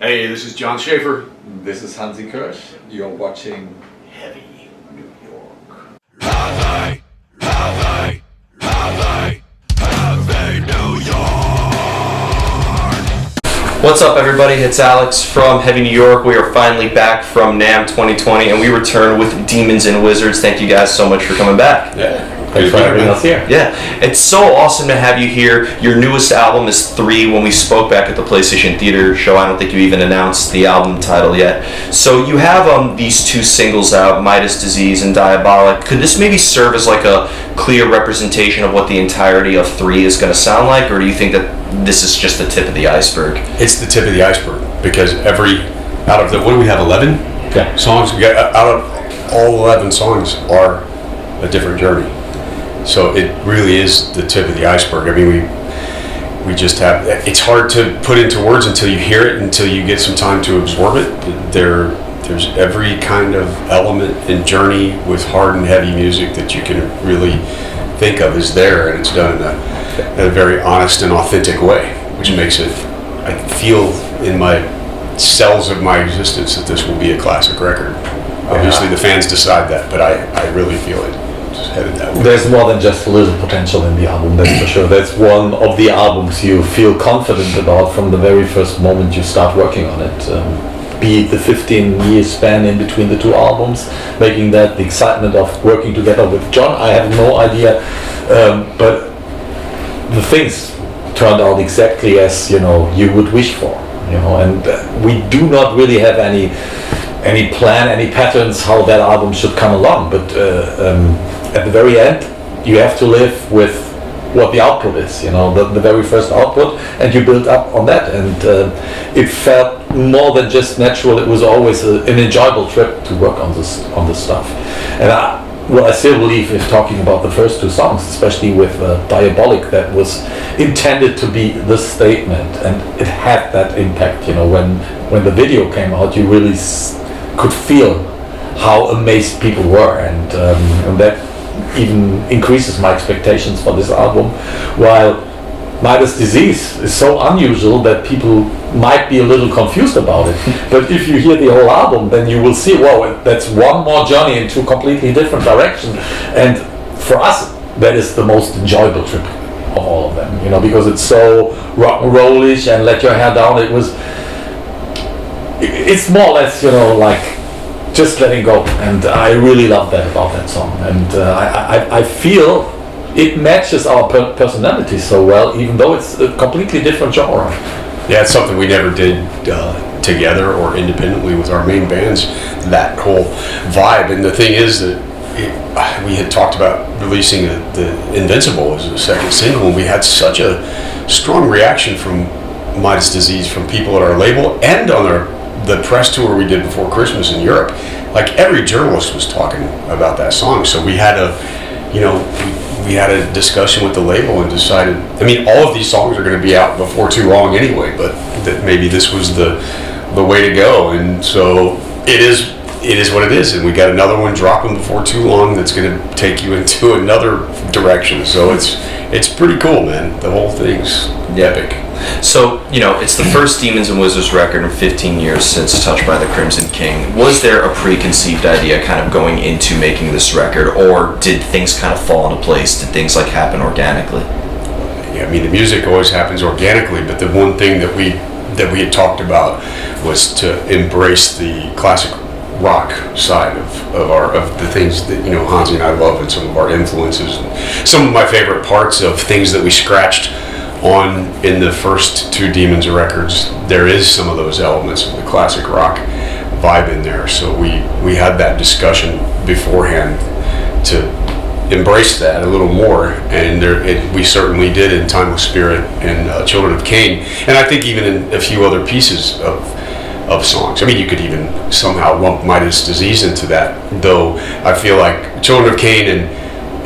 Hey, this is John Schaefer. This is Hansi Kirsch. You're watching Heavy New York. Heavy New York! What's up, everybody? It's Alex from Heavy New York. We are finally back from NAMM 2020, and we return with Demons and Wizards. Thank you guys so much for coming back. Yeah. Thanks for having us here. Yeah, it's so awesome to have you here. Your newest album is 3. When we spoke back at the PlayStation Theater show, I don't think you even announced the album title yet. So you have these 2 singles out, Midas Disease and Diabolic. Could this maybe serve as like a clear representation of what the entirety of 3 is going to sound like, or do you think that this is just the tip of the iceberg? It's the tip of the iceberg, because out of the, what do we have, 11 songs? We got, out of all 11 songs are a different journey. So it really is the tip of the iceberg. I mean, we just have, it's hard to put into words until you hear it, until you get some time to absorb it. There's every kind of element and journey with hard and heavy music that you can really think of is there, and it's done in a very honest and authentic way, which makes it, I feel in my cells of my existence that this will be a classic record. Obviously the fans decide that, but I really feel it. Headed that way. There's more than just a little potential in the album, that's for sure. That's one of the albums you feel confident about from the very first moment you start working on it. Be it the 15-year span in between the 2 albums, making that the excitement of working together with John, I have no idea, but the things turned out exactly as you would wish for, and we do not really have any plan, any patterns how that album should come along, but at the very end you have to live with what the output is, the very first output, and you build up on that, and it felt more than just natural. It was always an enjoyable trip to work on this stuff, and I still believe, if talking about the first 2 songs, especially with Diabolic, that was intended to be the statement, and it had that impact. When the video came out, you really could feel how amazed people were, and that even increases my expectations for this album. While Midas Disease is so unusual that people might be a little confused about it, but if you hear the whole album, then you will see, wow, that's one more journey into a completely different direction, and for us that is the most enjoyable trip of all of them, because it's so rock and rollish and let your hair down. It's more or less, like just letting go, and I really love that about that song, and I feel it matches our personality so well, even though it's a completely different genre. Yeah, it's something we never did together or independently with our main bands, that whole vibe. And the thing is that we had talked about releasing the Invincible as a second single, and we had such a strong reaction from Midas Disease from people at our label and on the press tour we did before Christmas in Europe. Like, every journalist was talking about that song, so we had we had a discussion with the label and decided, I mean, all of these songs are going to be out before too long anyway, but that maybe this was the way to go, and so it is what it is, and we got another one dropping before too long that's going to take you into another direction, so it's pretty cool, man. The whole thing's epic. So, it's the first Demons and Wizards record in 15 years since Touched by the Crimson King. Was there a preconceived idea kind of going into making this record, or did things kind of fall into place? Did things happen organically? Yeah, I mean, the music always happens organically, but the one thing that we had talked about was to embrace the classic rock side of the things that Hansi and I love, and some of our influences, and some of my favorite parts of things that we scratched on in the first 2 Demons records. There is some of those elements of the classic rock vibe in there, so we had that discussion beforehand to embrace that a little more, and we certainly did in Timeless Spirit and Children of Cain, and I think even in a few other pieces of songs. I mean, you could even somehow lump Midas Disease into that, though I feel like Children of Cain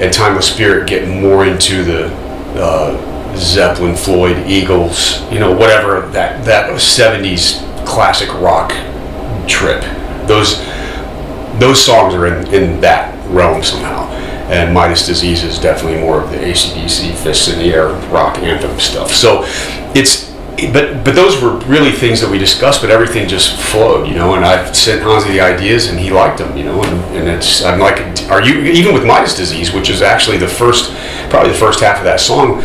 and Timeless Spirit get more into the Zeppelin, Floyd, Eagles, whatever, that 70s classic rock trip. Those songs are in that realm somehow. And Midas Disease is definitely more of the AC/DC, fists in the air rock anthem stuff. So it's but those were really things that we discussed, but everything just flowed, and I sent Hansi the ideas and he liked them, and I'm like, are you, even with Midas disease, which is actually probably the first half of that song,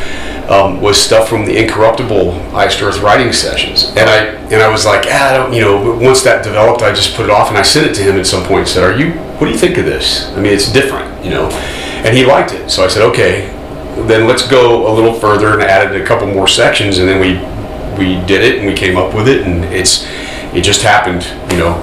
was stuff from the Incorruptible Iced Earth writing sessions, and I was like, I don't, once that developed, I just put it off, and I sent it to him at some point and said, what do you think of this? I mean, it's different, and he liked it, so I said, okay, then let's go a little further, and added a couple more sections, and then we did it, and we came up with it, and it just happened,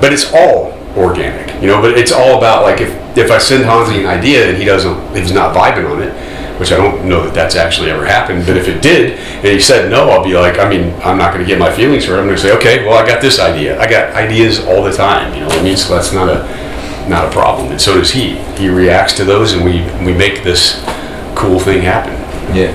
but it's all organic, but it's all about, like, if I send Hansi an idea and if he's not vibing on it, which I don't know that that's actually ever happened, but if it did, and he said no, I'll be like, I'm not going to get my feelings hurt. I'm going to say, okay, well, I got this idea. I got ideas all the time, so that's not a problem. And so does he. He reacts to those, and we make this cool thing happen. Yeah.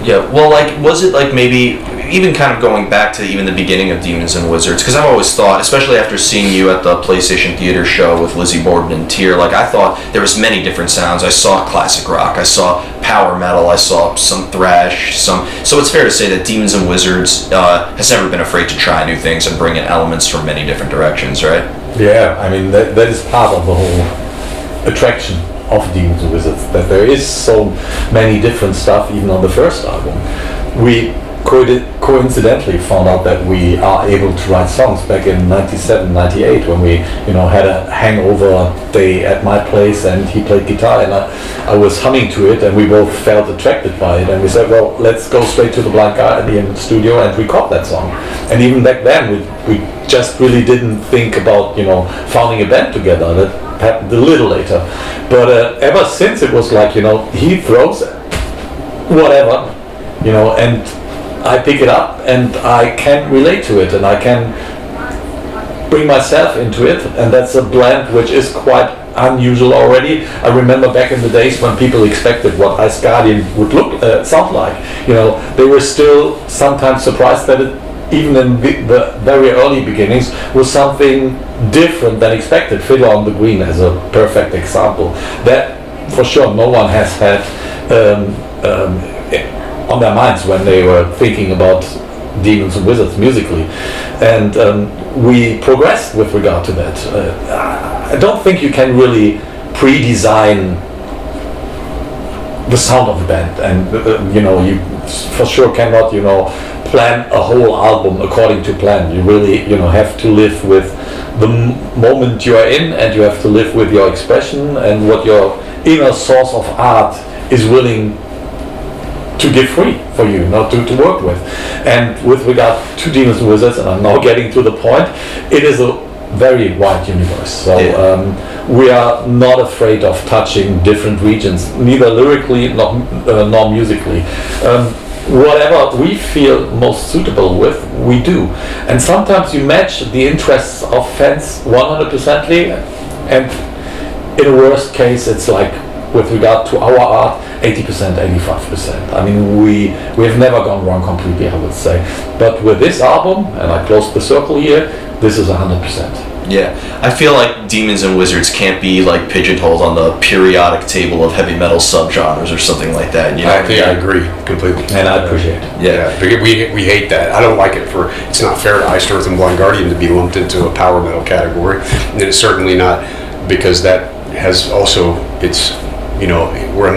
Yeah. Well, like, was it like maybe even kind of going back to even the beginning of Demons and Wizards? Because I've always thought, especially after seeing you at the PlayStation Theater show with Lizzie Borden and Tyr, like, I thought there was many different sounds. I saw classic rock, I saw power metal, I saw some thrash, so it's fair to say that Demons and Wizards has never been afraid to try new things and bring in elements from many different directions, right? Yeah, I mean, that is part of the whole attraction of Demons and Wizards, that there is so many different stuff. Even on the first album, we coincidentally found out that we are able to write songs back in 97, 98, when we had a hangover day at my place, and he played guitar, and I was humming to it, and we both felt attracted by it, and we said, well, let's go straight to the Blind Guardian studio and record that song. And even back then we just really didn't think about founding a band together. That happened a little later, but ever since, it was like, he throws whatever, and I pick it up, and I can relate to it, and I can bring myself into it, and that's a blend which is quite unusual already. I remember back in the days when people expected what Ice Guardian would sound like. They were still sometimes surprised that it, even in the very early beginnings, was something different than expected. Fiddler on the Green as a perfect example. That, for sure, no one has had on their minds when they were thinking about Demons and Wizards musically, and we progressed with regard to that. I don't think you can really pre-design the sound of the band, and you for sure cannot plan a whole album according to plan. You really have to live with the moment you are in, and you have to live with your expression and what your inner source of art is willing to give free for you, not to work with. And with regard to Demons and Wizards, and I'm now getting to the point, it is a very wide universe. So we are not afraid of touching different regions, neither lyrically nor musically. Whatever we feel most suitable with, we do. And sometimes you match the interests of fans 100%, and in a worst case, it's like, with regard to our art, 80%, 85%. I mean, we have never gone wrong completely, I would say. But with this album, and I closed the circle here, this is 100%. Yeah, I feel like Demons and Wizards can't be like pigeonholed on the periodic table of heavy metal subgenres or something like that. I agree completely, and I appreciate it. Yeah, we hate that. I don't like it. It's not fair to Iced Earth and Blind Guardian to be lumped into a power metal category, and it's certainly not, because that has also we're a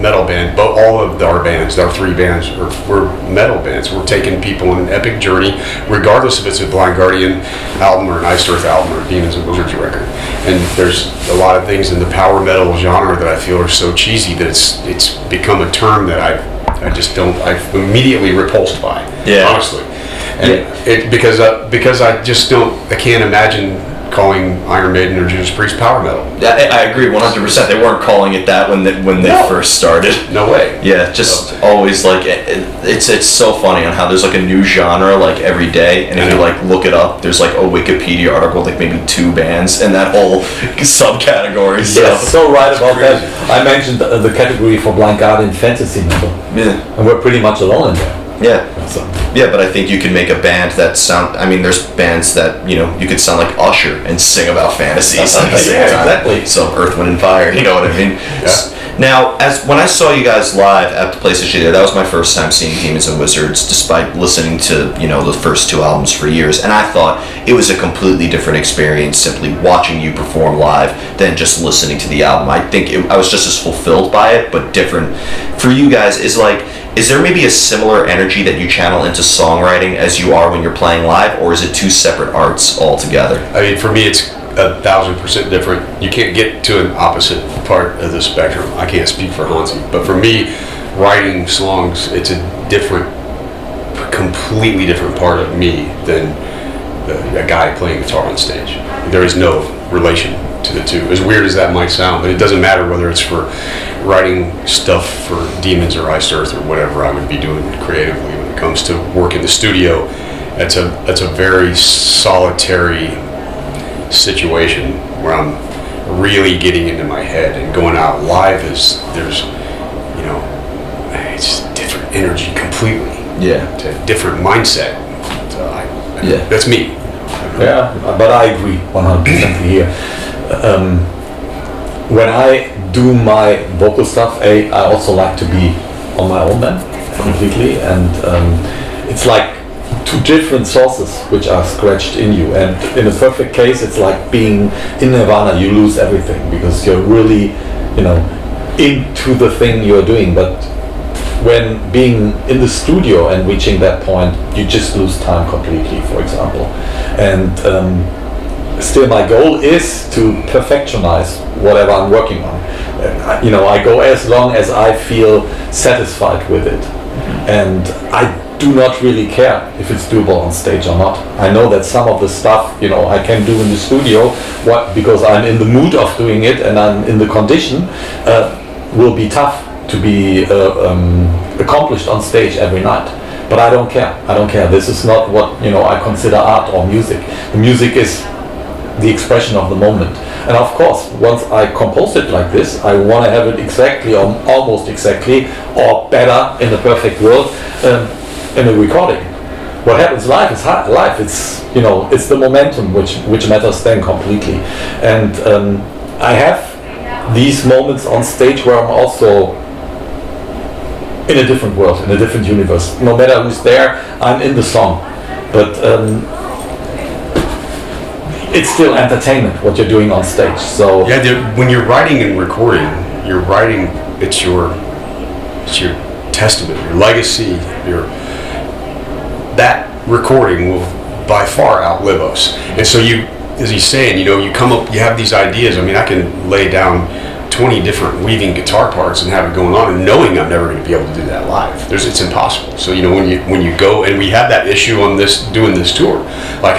metal band, but all of our bands, our three bands, we're metal bands. We're taking people on an epic journey, regardless if it's a Blind Guardian album or an Iced Earth album or a Demons and Wizards record. And there's a lot of things in the power metal genre that I feel are so cheesy that it's become a term that I'm immediately repulsed by. Yeah. Honestly, and because I can't imagine calling Iron Maiden or Judas Priest power metal. I agree 100%. They weren't calling it that when they first started. No way. Yeah, always like it's so funny on how there's like a new genre like every day, and if you like look it up, there's like a Wikipedia article with like maybe 2 bands in that whole subcategory. Yes, so right about that. I mentioned the category for Blind Guardian fantasy metal. Yeah, and we're pretty much alone in there. Yeah. So. Yeah, but I think you can make a band that there's bands that, you could sound like Usher and sing about fantasies at the same time. Exactly. So Earth, Wind and Fire, you know what I mean? Yeah. Now, as when I saw you guys live at the PlayStation Theater, that was my first time seeing Demons and Wizards, despite listening to the first two albums for years, and I thought it was a completely different experience simply watching you perform live than just listening to the album. I think I was just as fulfilled by it, but different. For you guys, is there maybe a similar energy that you channel into songwriting as you are when you're playing live, or is it two separate arts altogether? I mean, for me, it's 1,000% different. You can't get to an opposite part of the spectrum. I can't speak for Hansi, but for me, writing songs, it's a completely different part of me than a guy playing guitar on stage. There is no relation to the two. As weird as that might sound, but it doesn't matter whether it's for writing stuff for Demons or Iced Earth or whatever I would be doing creatively. When it comes to work in the studio, that's a very solitary situation where I'm really getting into my head, and going out live there's it's different energy completely. Yeah. It's a different mindset. So that's me. Yeah, but I agree 100% here. When I do my vocal stuff, I also like to be on my own then, completely, and it's like two different sources which are scratched in you, and in a perfect case it's like being in Nirvana. You lose everything because you're really into the thing you're doing, but when being in the studio and reaching that point, you just lose time completely, for example. And still my goal is to perfectionize whatever I'm working on. I go as long as I feel satisfied with it, and I do not really care if it's doable on stage or not. I know that some of the stuff I can do in the studio, because I'm in the mood of doing it and I'm in the condition, will be tough to be accomplished on stage every night. But I don't care. This is not what I consider art or music. The music is the expression of the moment. And of course, once I compose it like this, I want to have it exactly, or almost exactly, or better in the perfect world, in a recording. What happens live is live. It's it's the momentum which matters then completely. And I have these moments on stage where I'm also in a different world, in a different universe. No matter who's there, I'm in the song. But it's still entertainment what you're doing on stage. So when you're writing and recording, you're writing. It's your testament, your legacy. That recording will by far outlive us. And so as he's saying, you come up, you have these ideas. I mean, I can lay down 20 different weaving guitar parts and have it going on, and knowing I'm never going to be able to do that live. It's impossible. So when you go, and we have that issue on doing this tour, like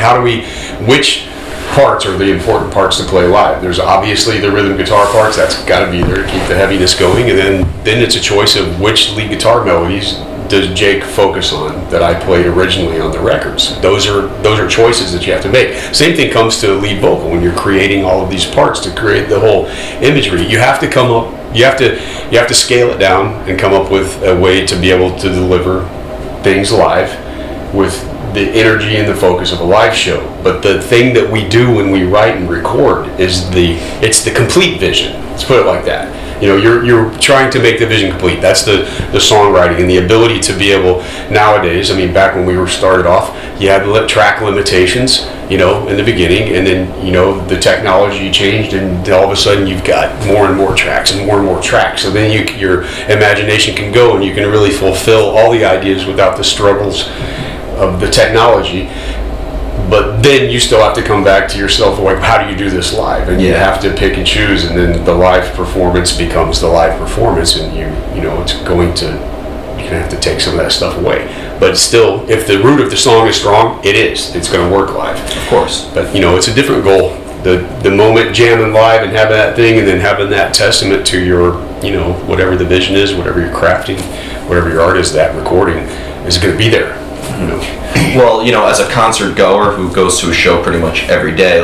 which parts are the important parts to play live? There's obviously the rhythm guitar parts, that's got to be there to keep the heaviness going, and then it's a choice of which lead guitar melodies does Jake focus on that I played originally on the records. Those are choices that you have to make. Same thing comes to lead vocal. When you're creating all of these parts to create the whole imagery, you have to come up, you have to scale it down and come up with a way to be able to deliver things live with the energy and the focus of a live show. But the thing that we do when we write and record is it's the complete vision. Let's put it like that. You're trying to make the vision complete. That's the songwriting and the ability to be able nowadays. I mean, back when we were started off, you had track limitations, in the beginning, and then the technology changed, and all of a sudden you've got more and more tracks and more tracks. So then your imagination can go, and you can really fulfill all the ideas without the struggles of the technology. But then you still have to come back to yourself, like, how do you do this live? And you have to pick and choose, and then the live performance becomes the live performance, and you're going to have to take some of that stuff away. But still, if the root of the song is strong, it's going to work live. Of course. But it's a different goal. The moment jamming live and having that thing, and then having that testament to your, whatever the vision is, whatever you're crafting, whatever your art is, that recording is going to be there. Well, as a concert goer who goes to a show pretty much every day,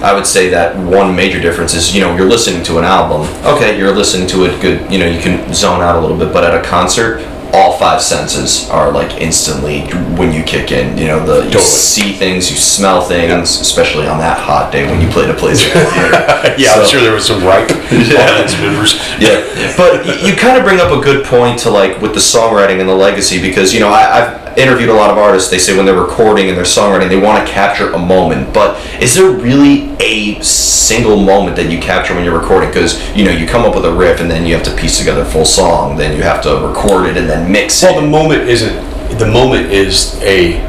I would say that one major difference is, you're listening to an album. Okay, you're listening to it good, you can zone out a little bit, but at a concert, all five senses are like instantly when you kick in. You know, you see things, you smell things, especially on that hot day when you played a place at the theater. Yeah, I'm sure there was some ripe audience members. Yeah, but you kind of bring up a good point to like with the songwriting and the legacy, because you know I've interviewed a lot of artists. They say when they're recording and they're songwriting, they want to capture a moment. But is there really a single moment that you capture when you're recording? Because you know you come up with a riff and then you have to piece together a full song, then you have to record it and then mix it. Well, the moment isn't. The moment is a.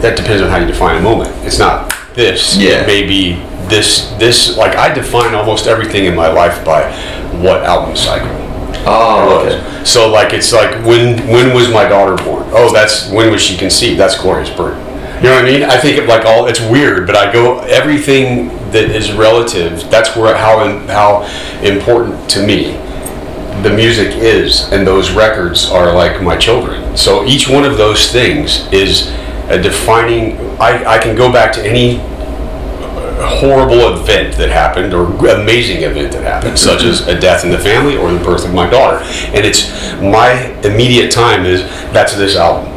That depends on how you define a moment. It's not this. Yeah. It may be this. Like I define almost everything in my life by what album cycle. Oh, okay. So like it's like when was my daughter born? Oh, that's when was she conceived? That's Gloria's birth. You know what I mean? I think of like all, it's weird, but I go everything that is relative. That's where how important to me the music is, and those records are like my children. So each one of those things is a defining. I can go back to any horrible event that happened or amazing event that happened, such as a death in the family or the birth of my daughter, and it's my immediate time is that's this album.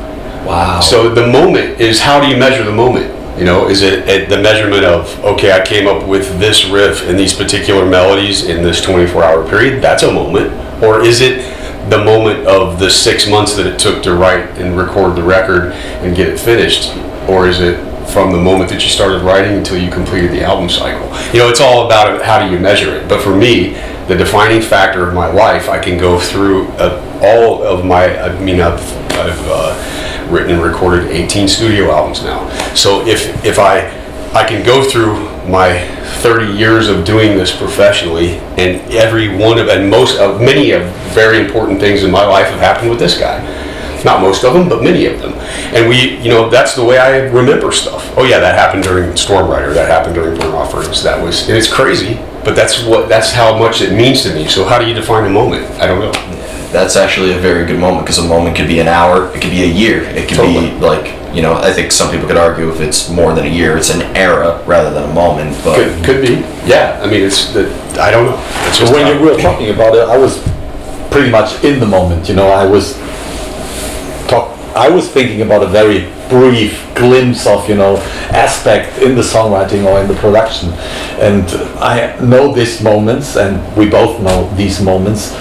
Wow. So the moment is, how do you measure the moment? You know, is it at the measurement of, okay, I came up with this riff and these particular melodies in this 24-hour period, that's a moment? Or is it the moment of the 6 months that it took to write and record the record and get it finished? Or is it from the moment that you started writing until you completed the album cycle? You know, it's all about how do you measure it. But for me, the defining factor of my life, I can go through all of my, I've written and recorded 18 studio albums now. So if I can go through my 30 years of doing this professionally, and many of very important things in my life have happened with this guy. Not most of them, but many of them. And that's the way I remember stuff. Oh yeah, that happened during Storm Rider, that happened during Burn Offerings, and it's crazy, but that's how much it means to me. So how do you define a moment? I don't know. That's actually a very good moment, because a moment could be an hour, it could be a year, it could be like, you know, I think some people could argue if it's more than a year, it's an era rather than a moment. But could be. Yeah, I mean, I don't know. It's just when you were talking about it, I was pretty much in the moment. You know, I was thinking about a very brief glimpse of, you know, aspect in the songwriting or in the production, and I know these moments, and we both know these moments.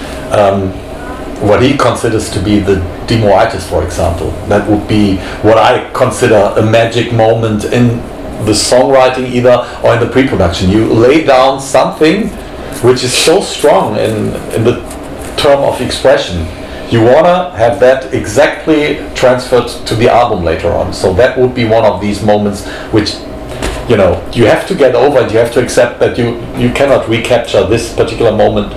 What he considers to be the demoitis, for example, that would be what I consider a magic moment in the songwriting, either or in the pre-production. You lay down something which is so strong in the term of expression. You wanna have that exactly transferred to the album later on. So that would be one of these moments which, you know, you have to get over it. You have to accept that you cannot recapture this particular moment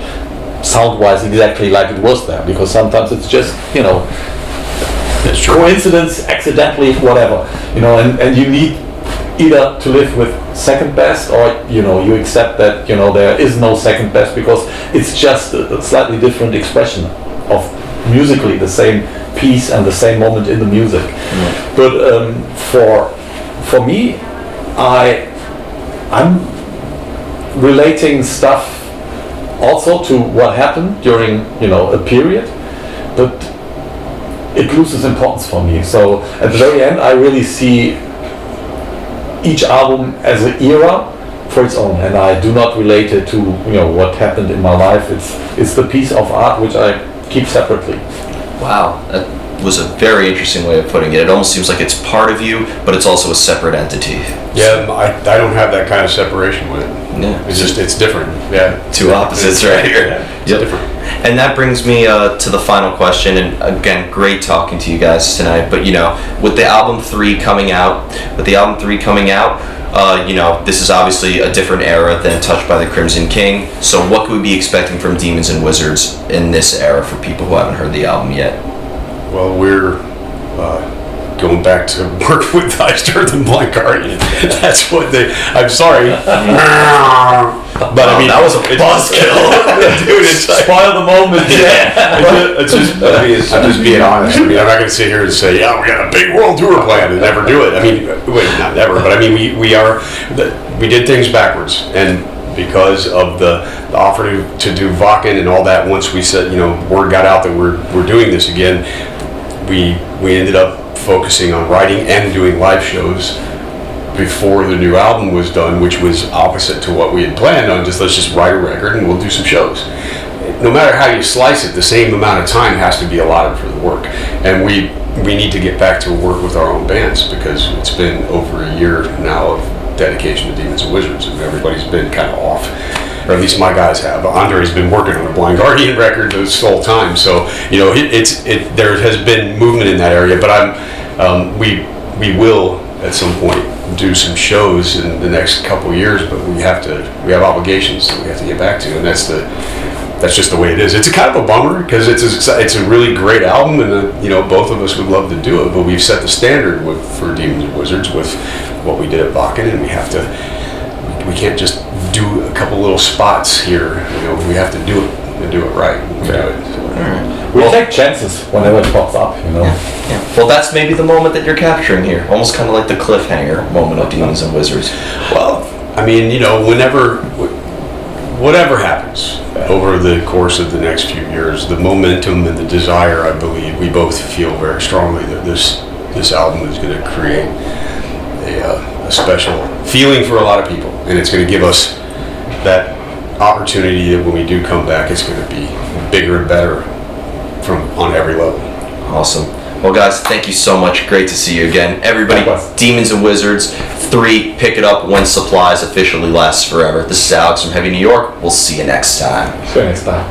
sound-wise exactly like it was there, because sometimes it's just, you know, coincidence, accidentally, whatever, you know, and you need either to live with second best, or, you know, you accept that, you know, there is no second best, because it's just a slightly different expression of musically the same piece and the same moment in the music. Mm. But for me, I'm relating stuff also to what happened during, you know, a period, but it loses importance for me. So at the very end, I really see each album as an era for its own, and I do not relate it to, you know, what happened in my life. It's the piece of art which I keep separately. Wow, that was a very interesting way of putting it. It almost seems like it's part of you, but it's also a separate entity. Yeah, I don't have that kind of separation with it. Yeah, it's different. Yeah, two opposites right here. Yeah, it's different. And that brings me to the final question. And again, great talking to you guys tonight. But you know, with the album 3 coming out, you know, this is obviously a different era than Touched by the Crimson King. So what could we be expecting from Demons and Wizards in this era for people who haven't heard the album yet? Well, we're going back to work with Eister and Blind Guardian. That's what I'm sorry. But I mean, that was a buzzkill. Dude, it's spoil the moment. Yeah. I'm just being honest. I mean, I'm not going to sit here and say, yeah, we got a big world tour plan and never do it. I mean, wait, not never, but I mean, we did things backwards. And because of the offer to do Wacken and all that, once we said, you know, word got out that we're doing this again, we ended up focusing on writing and doing live shows before the new album was done, which was opposite to what we had planned on. Let's just write a record and we'll do some shows. No matter how you slice it, the same amount of time has to be allotted for the work, and we need to get back to work with our own bands, because it's been over a year now of dedication to Demons and Wizards, and everybody's been kind of off, or at least my guys have. Andre's been working on a Blind Guardian record this whole time, so there has been movement in that area. But we will at some point do some shows in the next couple of years, but we have obligations that we have to get back to, and that's just the way it is. It's a kind of a bummer, because it's a really great album, and both of us would love to do it, but we've set the standard for Demons and Wizards with what we did at Bakken, and we can't just do a couple little spots here. We have to do it and do it right. We take chances whenever it pops up. Yeah. Well, that's maybe the moment that you're capturing here, almost kind of like the cliffhanger moment of Demons and Wizards. Well, I mean, whatever happens over the course of the next few years, the momentum and the desire, I believe, we both feel very strongly that this album is going to create a special feeling for a lot of people, and it's going to give us that opportunity that when we do come back, it's going to be bigger and better on every level. Awesome. Well, guys, thank you so much. Great to see you again. Everybody, Demons and Wizards 3, pick it up when supplies officially last forever. This is Alex from Heavy New York. We'll see you next time. See you next time.